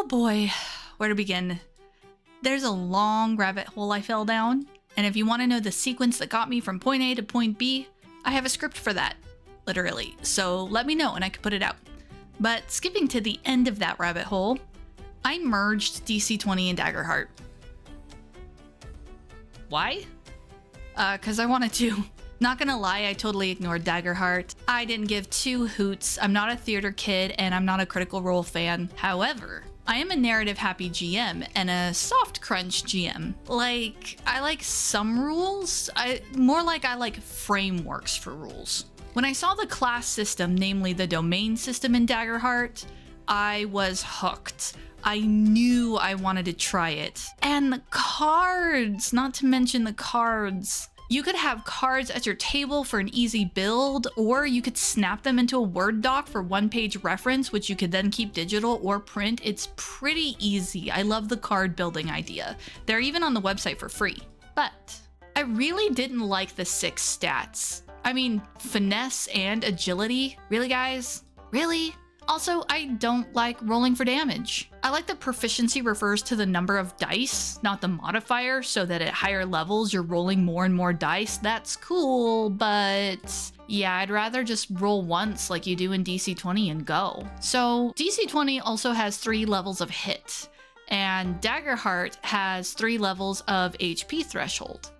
Oh boy, where to begin? There's a long rabbit hole I fell down, and if you want to know the sequence that got me from point A to point B, I have a script for that, literally, so let me know and I can put it out. But skipping to the end of that rabbit hole, I merged DC20 and Daggerheart. Why? 'Cause I wanted to. Not gonna lie, I totally ignored Daggerheart. I didn't give two hoots. I'm not a theater kid and I'm not a Critical Role fan. However, I am a narrative happy GM and a soft crunch GM. Like, I like some rules, more like I like frameworks for rules. When I saw the class system, namely the domain system in Daggerheart, I was hooked. I knew I wanted to try it. And the cards, not to mention the cards. You could have cards at your table for an easy build, or you could snap them into a Word doc for one-page reference, which you could then keep digital or print. It's pretty easy. I love the card building idea. They're even on the website for free. But I really didn't like the 6 stats. I mean, finesse and agility? Really, guys? Really? Also, I don't like rolling for damage. I like that proficiency refers to the number of dice, not the modifier, so that at higher levels you're rolling more and more dice. That's cool, but yeah, I'd rather just roll once like you do in DC20 and go. So DC20 also has 3 levels of hit, and Daggerheart has 3 levels of HP threshold.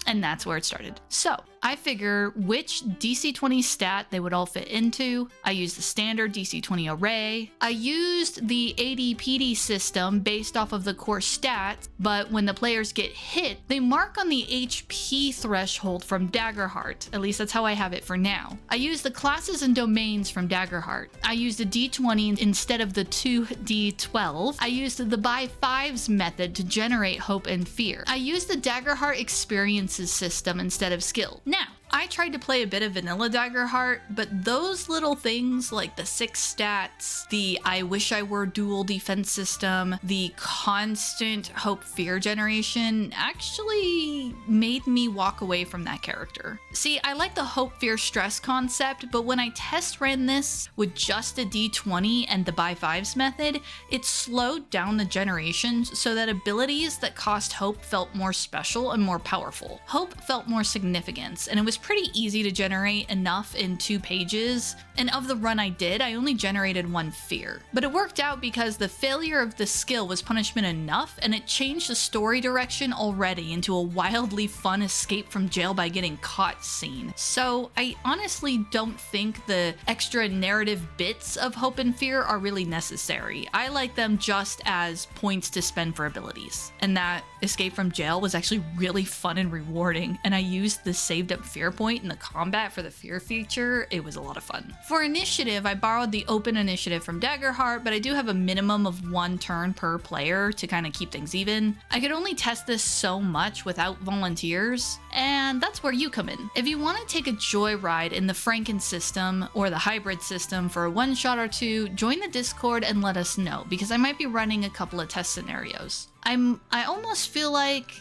And that's where it started. So I figure which DC20 stat they would all fit into. I used the standard DC20 array. I used the ADPD system based off of the core stats, but when the players get hit, they mark on the HP threshold from Daggerheart. At least that's how I have it for now. I used the classes and domains from Daggerheart. I used a D20 instead of the 2D12. I used the by 5s method to generate hope and fear. I used the Daggerheart experiences system instead of skill. Now, I tried to play a bit of vanilla Daggerheart, but those little things like the 6 stats, the I wish I were dual defense system, the constant hope fear generation actually made me walk away from that character. See, I like the hope fear stress concept, but when I test ran this with just a D20 and the by 5s method, it slowed down the generations so that abilities that cost hope felt more special and more powerful. Hope felt more significance, and it was pretty easy to generate enough in 2 pages, and of the run I did, I only generated 1 fear. But it worked out because the failure of the skill was punishment enough, and it changed the story direction already into a wildly fun escape from jail by getting caught scene. So I honestly don't think the extra narrative bits of hope and fear are really necessary. I like them just as points to spend for abilities. And that escape from jail was actually really fun and rewarding, and I used the saved up fear point in the combat for the fear feature. It was a lot of fun. For initiative, I borrowed the open initiative from Daggerheart, but I do have a minimum of 1 turn per player to kind of keep things even. I could only test this so much without volunteers, and that's where you come in. If you want to take a joyride in the Franken system or the hybrid system for a 1-shot or 2, join the Discord and let us know, because I might be running a couple of test scenarios. I almost feel like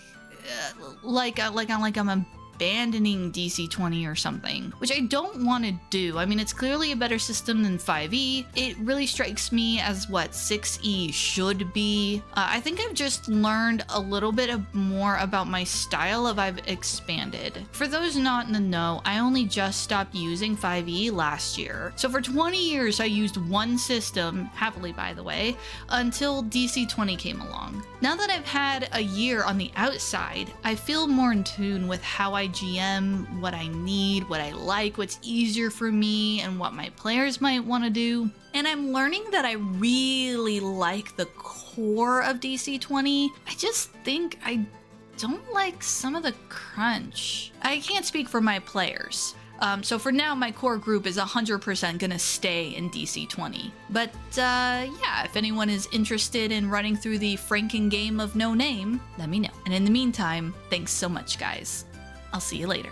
I'm abandoning DC20 or something, which I don't want to do. I mean, it's clearly a better system than 5e. It really strikes me as what 6e should be. I think I've just learned a little bit more about my style as I've expanded. For those not in the know, I only just stopped using 5e last year. So for 20 years, I used one system, happily by the way, until DC20 came along. Now that I've had a year on the outside, I feel more in tune with how I GM, what I need, what I like, what's easier for me, and what my players might want to do. And I'm learning that I really like the core of DC20. I just think I don't like some of the crunch. I can't speak for my players. So for now, my core group is 100% gonna stay in DC20. But yeah, if anyone is interested in running through the Franken game of no name, let me know. And in the meantime, thanks so much, guys. I'll see you later.